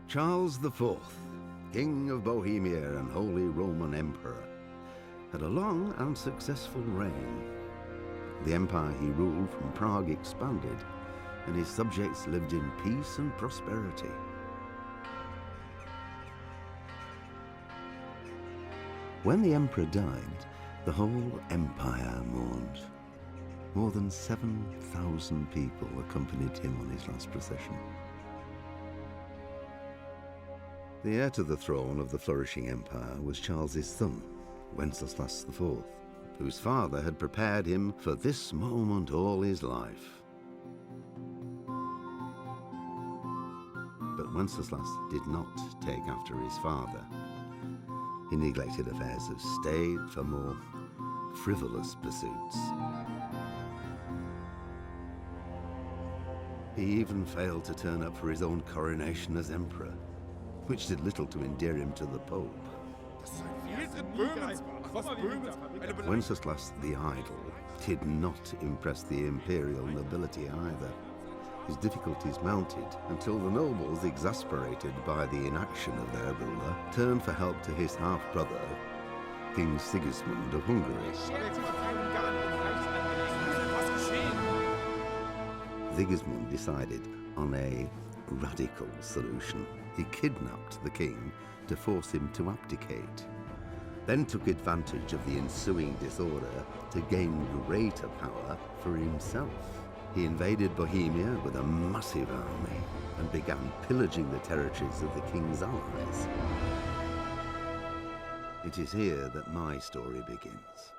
Charles IV, King of Bohemia and Holy Roman Emperor, had a long and successful reign. The empire he ruled from Prague expanded, and his subjects lived in peace and prosperity. When the emperor died, the whole empire mourned. More than 7,000 people accompanied him on his last procession. The heir to the throne of the flourishing empire was Charles's son, Wenceslas IV, whose father had prepared him for this moment all his life. But Wenceslas did not take after his father. He neglected affairs of state for more frivolous pursuits. He even failed to turn up for his own coronation as emperor, which did little to endear him to the Pope. Wenceslas the Idle did not impress the imperial nobility either. His difficulties mounted until the nobles, exasperated by the inaction of their ruler, turned for help to his half-brother, King Sigismund of Hungary. Sigismund decided on a radical solution. He kidnapped the king to force him to abdicate, then took advantage of the ensuing disorder to gain greater power for himself. He invaded Bohemia with a massive army and began pillaging the territories of the king's allies. It is here that my story begins.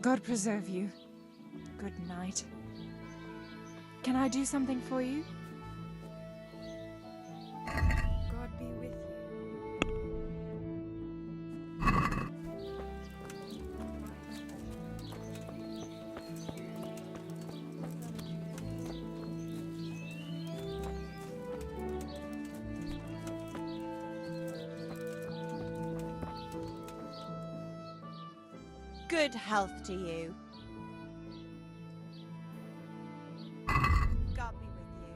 God preserve you. Good night. Can I do something for you? God be with you. Good health to you. God be with you.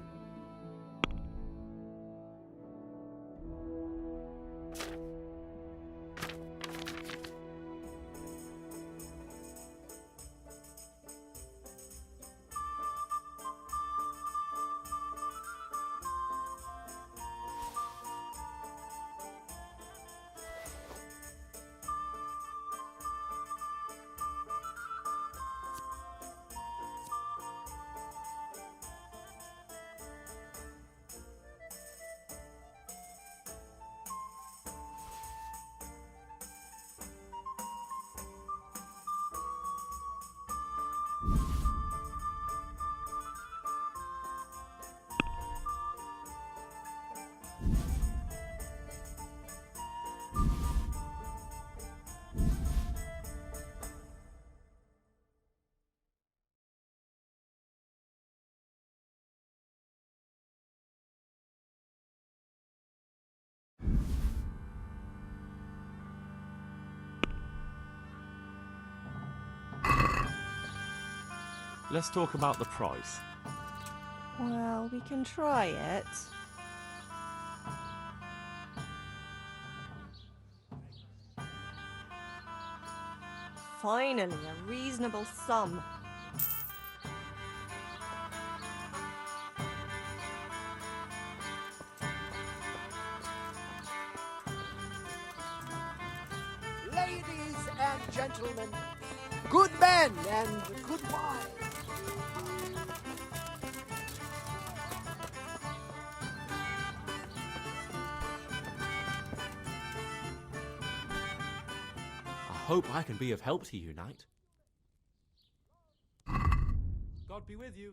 Let's talk about the price. Well, we can try it. Finally, a reasonable sum. Ladies and gentlemen, good men and good wives. I hope I can be of help to you, Knight. God be with you.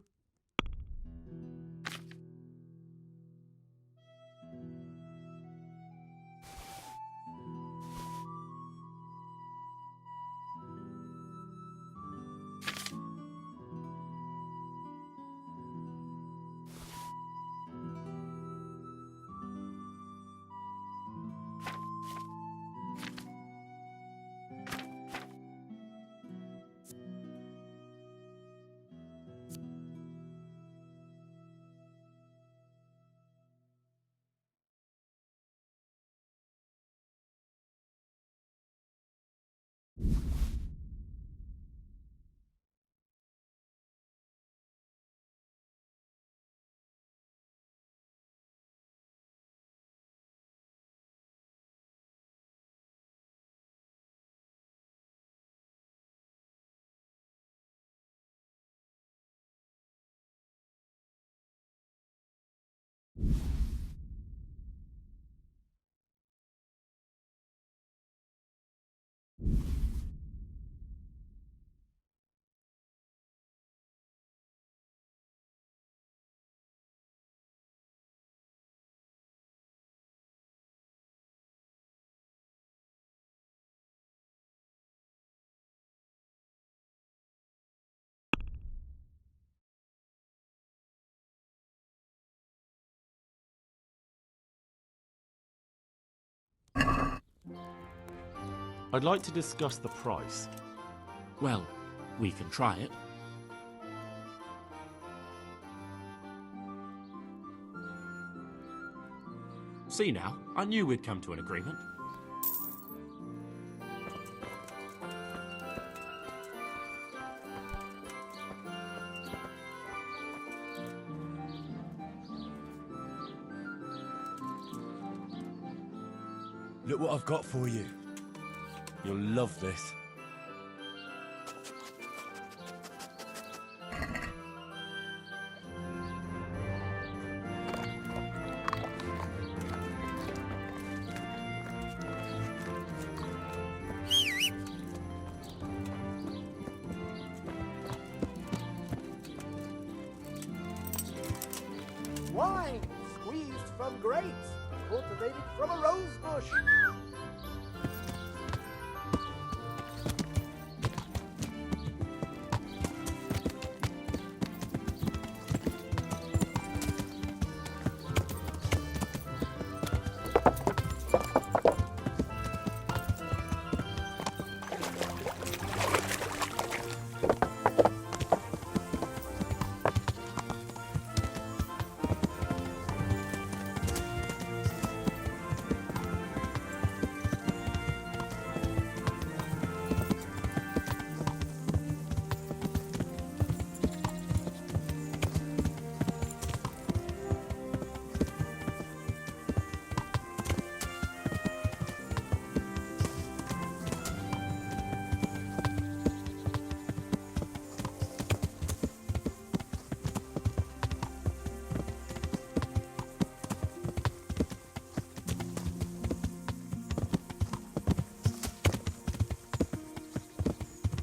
I'd like to discuss the price. Well, we can try it. See now, I knew we'd come to an agreement. Look what I've got for you. You'll love this. Wine squeezed from grapes, cultivated from a rose bush.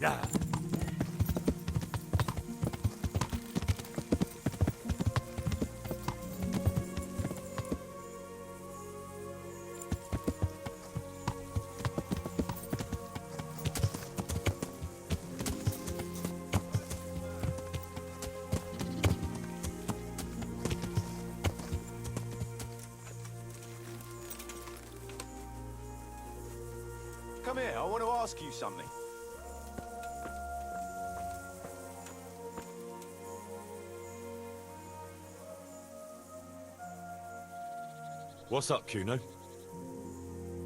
Yeah. Come here, I want to ask you something. What's up, Kuno?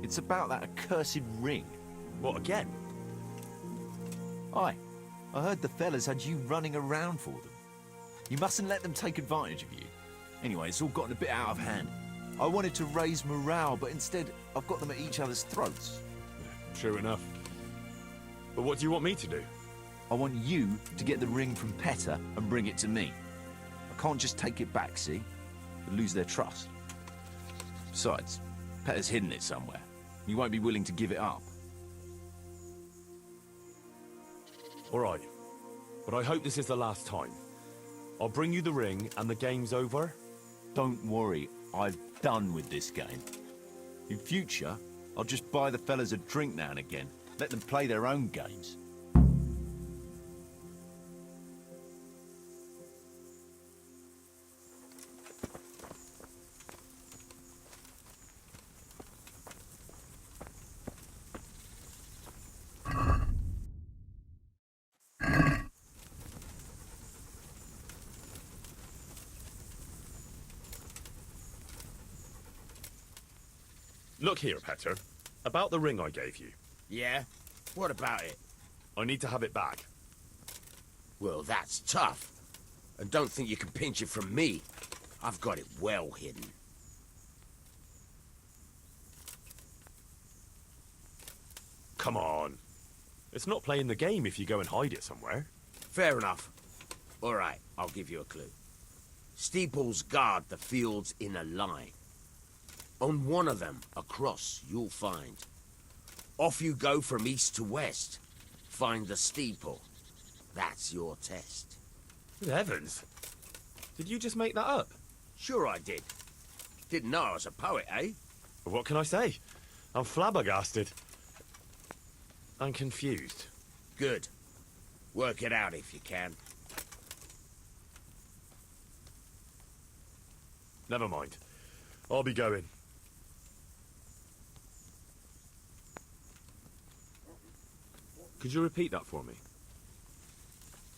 It's about that accursed ring. What, again? Aye, I heard the fellas had you running around for them. You mustn't let them take advantage of you. Anyway, it's all gotten a bit out of hand. I wanted to raise morale, but instead I've got them at each other's throats. True enough. But what do you want me to do? I want you to get the ring from Petter and bring it to me. I can't just take it back, see? I'd lose their trust. Besides, Petter's hidden it somewhere. He won't be willing to give it up. All right. But I hope this is the last time. I'll bring you the ring and the game's over. Don't worry, I've done with this game. In future, I'll just buy the fellas a drink now and again. Let them play their own games. Look here, Petter. About the ring I gave you. Yeah? What about it? I need to have it back. Well, that's tough. And don't think you can pinch it from me. I've got it well hidden. Come on. It's not playing the game if you go and hide it somewhere. Fair enough. All right, I'll give you a clue. Steeples guard the fields in a line. On one of them, across, you'll find. Off you go from east to west. Find the steeple. That's your test. Good heavens. Did you just make that up? Sure I did. Didn't know I was a poet, eh? What can I say? I'm flabbergasted. I'm confused. Good. Work it out if you can. Never mind. I'll be going. Could you repeat that for me?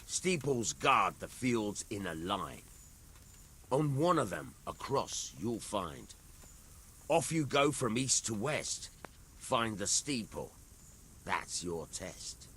Steeples guard the fields in a line. On one of them, across, you'll find. Off you go from east to west. Find the steeple. That's your test.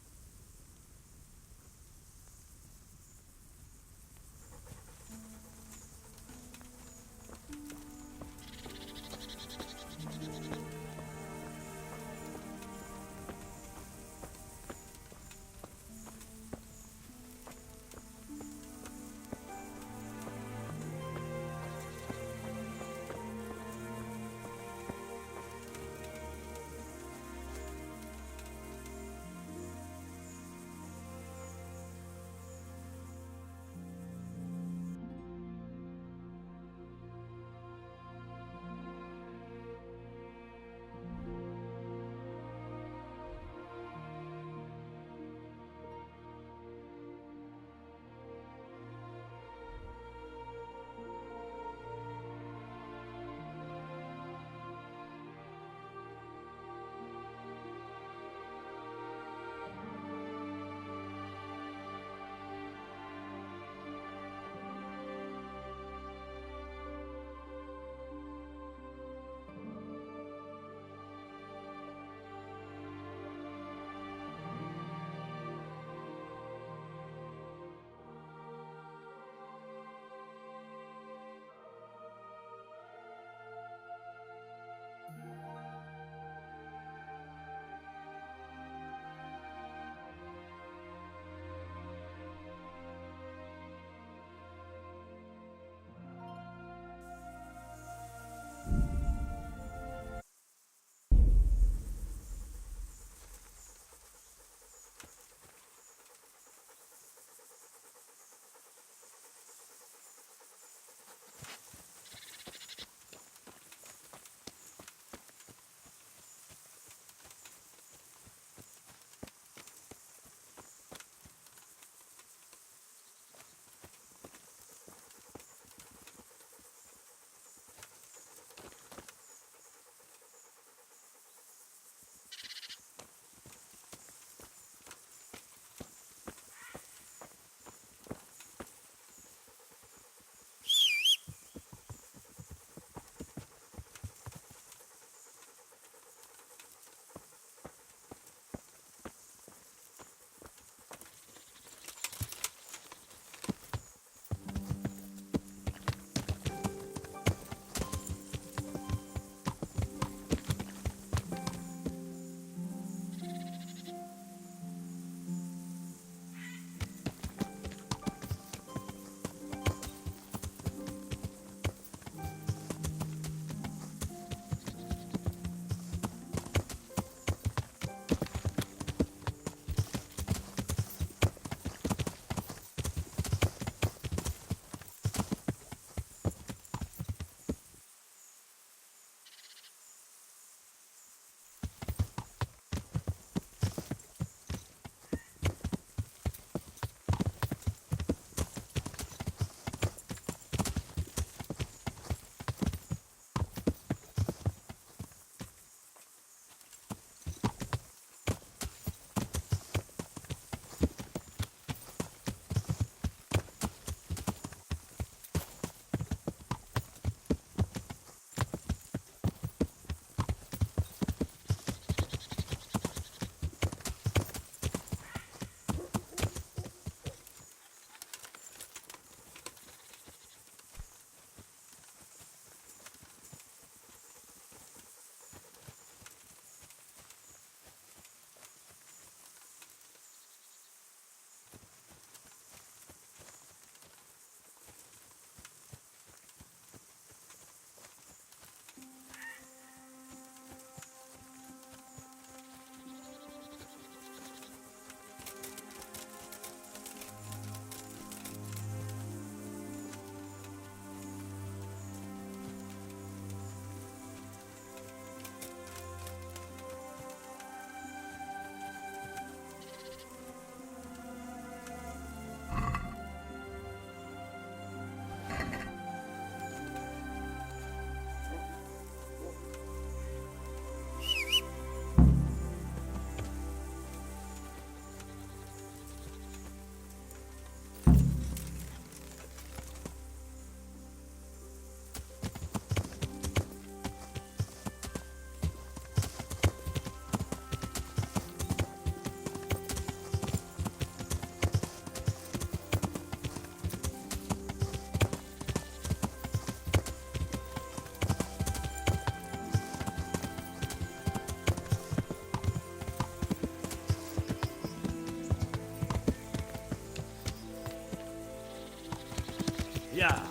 Yeah.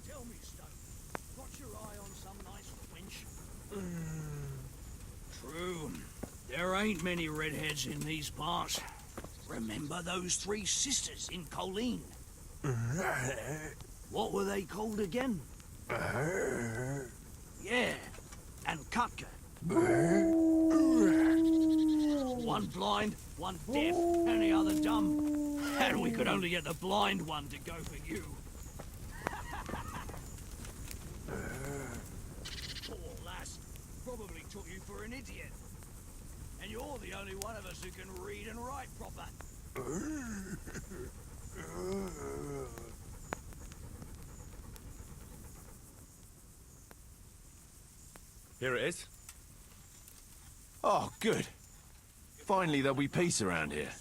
Tell me, Stoke, got your eye on some nice wench? True. There ain't many redheads in these parts. Remember those three sisters in Colleen? What were they called again? Yeah, and Kutka. One blind, one deaf, and the other dumb. And we could only get the blind one to go for you. Poor lass. Probably took you for an idiot. And you're the only one of us who can read and write proper. Here it is. Oh, good. Finally there'll be peace around here.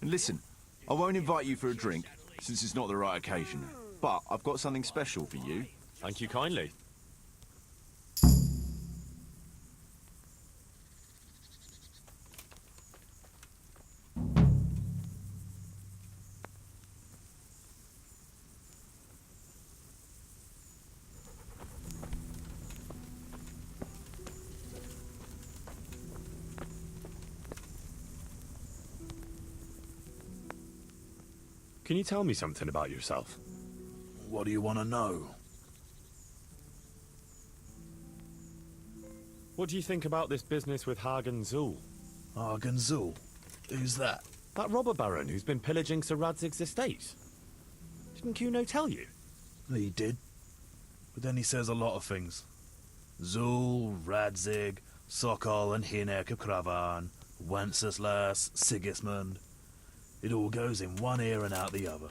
And listen, I won't invite you for a drink, since it's not the right occasion. But I've got something special for you. Thank you kindly. Can you tell me something about yourself? What do you want to know? What do you think about this business with Hagen Zul? Hagen Zul? Who's that? That robber baron who's been pillaging Sir Radzig's estate. Didn't Kuno tell you? He did. But then he says a lot of things. Zul, Radzig, Sokol and Hinek of Kravan, Wenceslas, Sigismund. It all goes in one ear and out the other.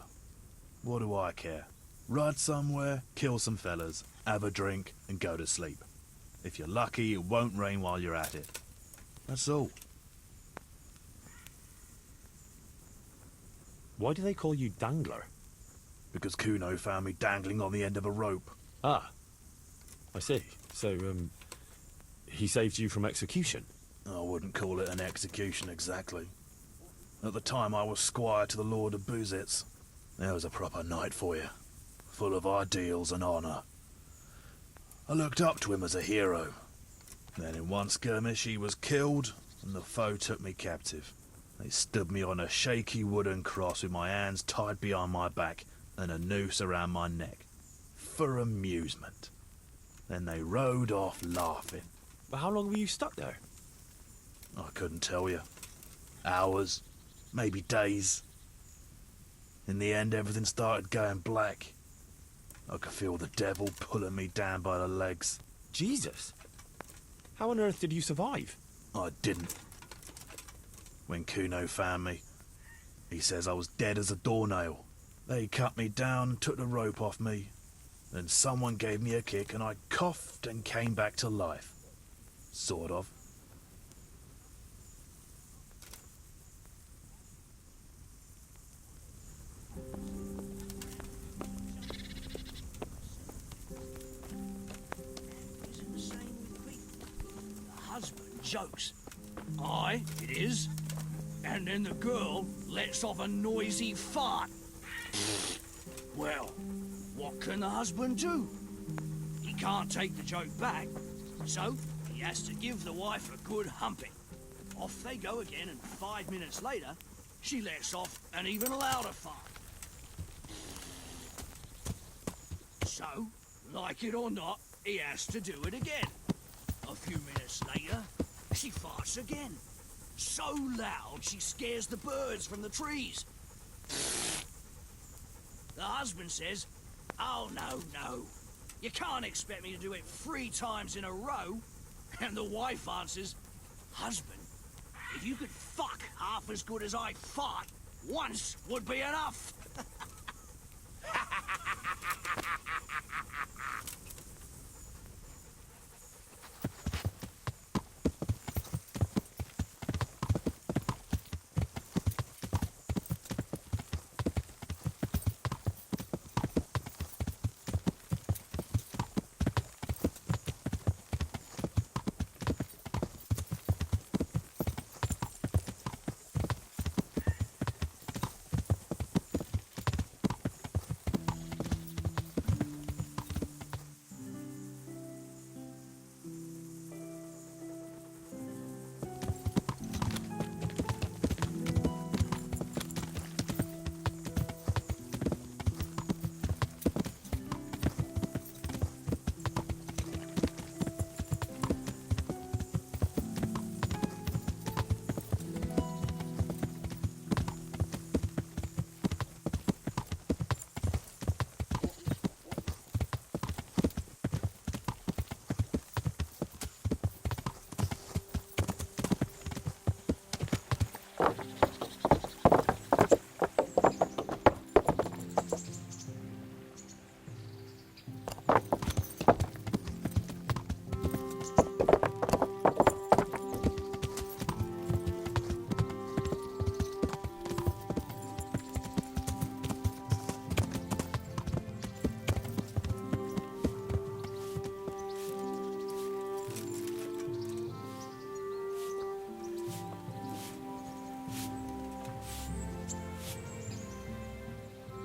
What do I care? Ride somewhere, kill some fellas, have a drink, and go to sleep. If you're lucky, it won't rain while you're at it. That's all. Why do they call you Dangler? Because Kuno found me dangling on the end of a rope. Ah, I see. So, he saved you from execution? I wouldn't call it an execution exactly. At the time I was squire to the Lord of Buzitz. There was a proper knight for you, full of ideals and honour. I looked up to him as a hero. Then in one skirmish he was killed, and the foe took me captive. They stood me on a shaky wooden cross with my hands tied behind my back and a noose around my neck. For amusement. Then they rode off laughing. But how long were you stuck there? I couldn't tell you. Hours, maybe days. In the end, everything started going black. I could feel the devil pulling me down by the legs. Jesus! How on earth did you survive? I didn't. When Kuno found me, he says I was dead as a doornail. They cut me down and took the rope off me. Then someone gave me a kick and I coughed and came back to life. Sort of. Isn't the same with people. The husband jokes. Aye, it is. And then the girl lets off a noisy fart. Well, what can the husband do? He can't take the joke back, so he has to give the wife a good humping. Off they go again, and 5 minutes later, she lets off an even louder fart. So, like it or not, he has to do it again. A few minutes later, she farts again. So loud she scares the birds from the trees. The husband says, "Oh, no. You can't expect me to do it 3 times in a row." And the wife answers, "Husband, if you could fuck half as good as I fart, once would be enough."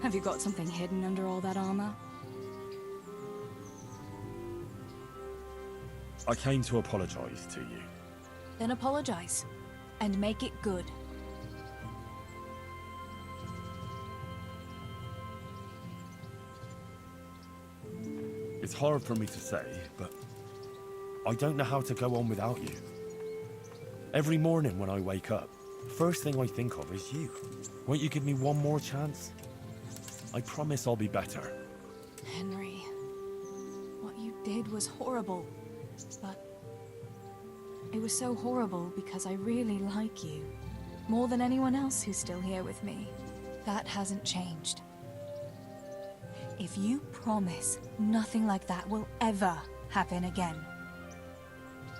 Have you got something hidden under all that armor? I came to apologize to you. Then apologize. And make it good. It's hard for me to say, but I don't know how to go on without you. Every morning when I wake up, first thing I think of is you. Won't you give me one more chance? I promise I'll be better. Henry, what you did was horrible, but it was so horrible because I really like you, more than anyone else who's still here with me. That hasn't changed. If you promise nothing like that will ever happen again,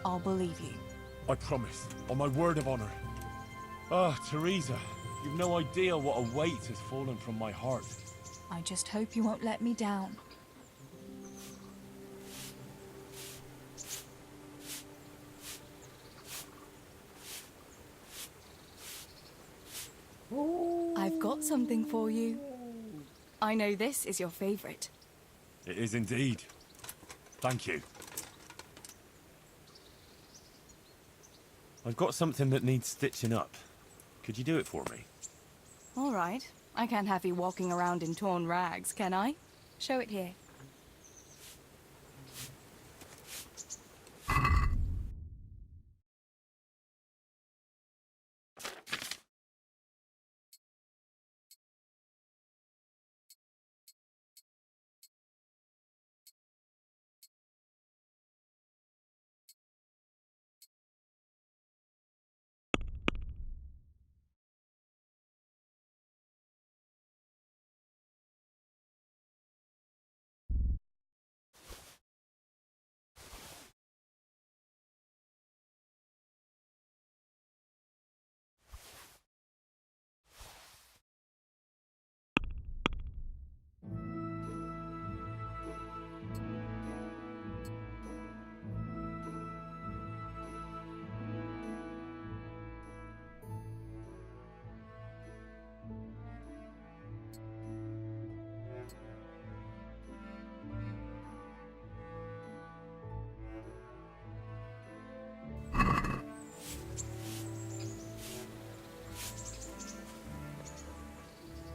I'll believe you. I promise, on my word of honor. Ah, Teresa, you've no idea what a weight has fallen from my heart. I just hope you won't let me down. I've got something for you. I know this is your favorite. It is indeed. Thank you. I've got something that needs stitching up. Could you do it for me? All right. I can't have you walking around in torn rags, can I? Show it here.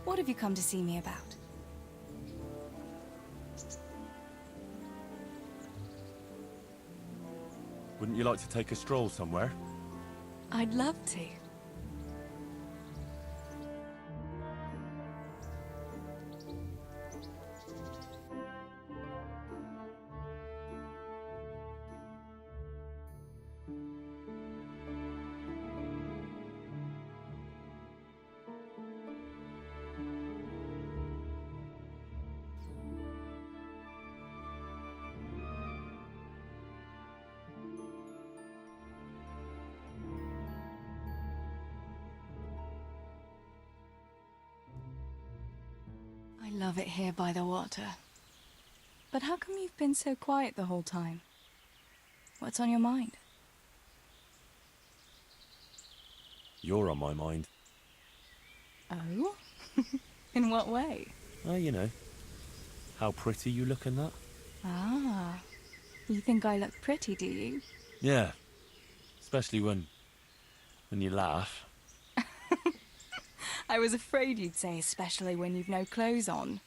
What have you come to see me about? Wouldn't you like to take a stroll somewhere? I'd love to. I love it here by the water. But how come you've been so quiet the whole time? What's on your mind? You're on my mind. Oh? In what way? Oh, you know. How pretty you look in that. Ah. You think I look pretty, do you? Yeah. Especially when you laugh. I was afraid you'd say especially when you've no clothes on.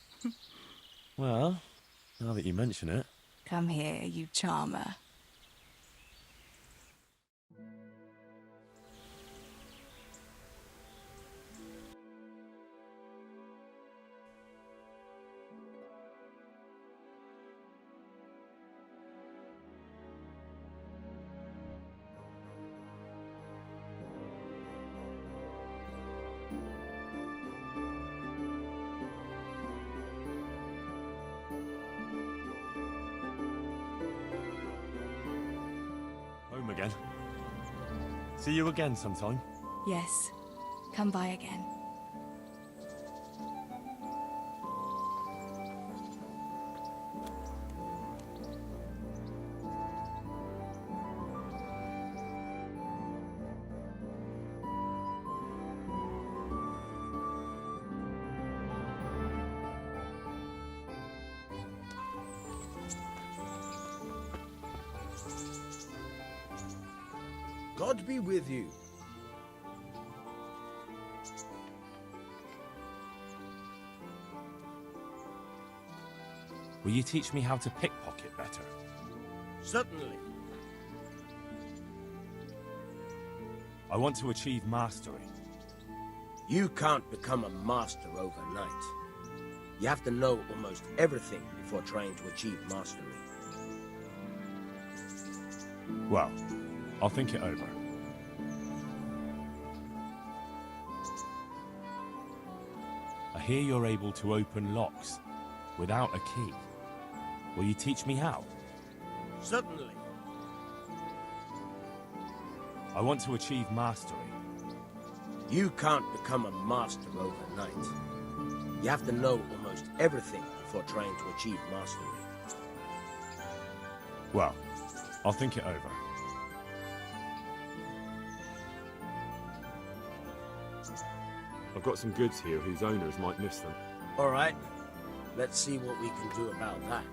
Well, now that you mention it. Come here, you charmer. Home again. See you again sometime. Yes. Come by again. God be with you. Will you teach me how to pickpocket better? Certainly. I want to achieve mastery. You can't become a master overnight. You have to know almost everything before trying to achieve mastery. Well, I'll think it over. I hear you're able to open locks without a key. Will you teach me how? Certainly. I want to achieve mastery. You can't become a master overnight. You have to know almost everything before trying to achieve mastery. Well, I'll think it over. I've got some goods here whose owners might miss them. All right. Let's see what we can do about that.